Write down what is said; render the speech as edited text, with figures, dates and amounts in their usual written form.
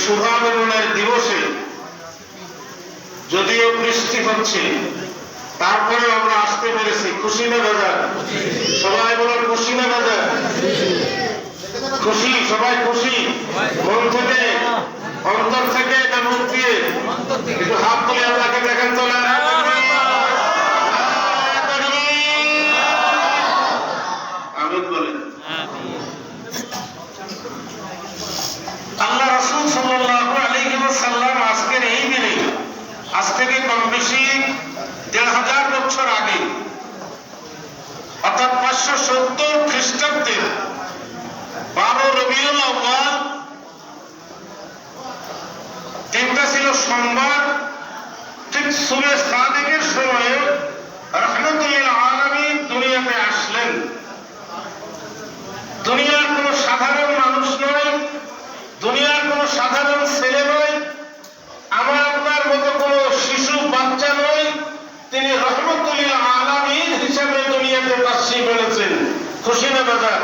শুভাগমনের দিবসে যদিও বৃষ্টি হচ্ছে, তারপরে আমরা আসতে পেরেছি। খুশি না বাজার? সবাই বলেন খুশি না বাজার? খুশি? সবাই খুশি? মন থেকে, অন্তর থেকে না মুখ দিয়ে? একটু হাত তুলে আল্লাহকে দেখেন তো না? আমিন বলেন। আল্লাহ রাসূল সাল্লাল্লাহু আলাইহি ওয়াসাল্লাম আজকের এই দিনে, আজ থেকে কম বেশি ১৫০০ বছর আগে, অর্থাৎ ৫৭০ খ্রিস্টাব্দের ১২ রবিউল আউয়াল, দিনটা ছিল সোমবার, ঠিক সুবহে সাদিকের সময়ে রাহমাতুল আলামিন দুনিয়াতে আসলেন। দুনিয়ার কোন সাধারণ মানুষ নয়, দুনিয়ার কোন সাধারণ ছেলে নয়, আমার আপনার মতো কোন শিশু বাচ্চা নয়, তিনি রহমতুল আলামিন হিসেবে দুনিয়াতে তাশরীফ এনেছেন। খুশি না বাজার?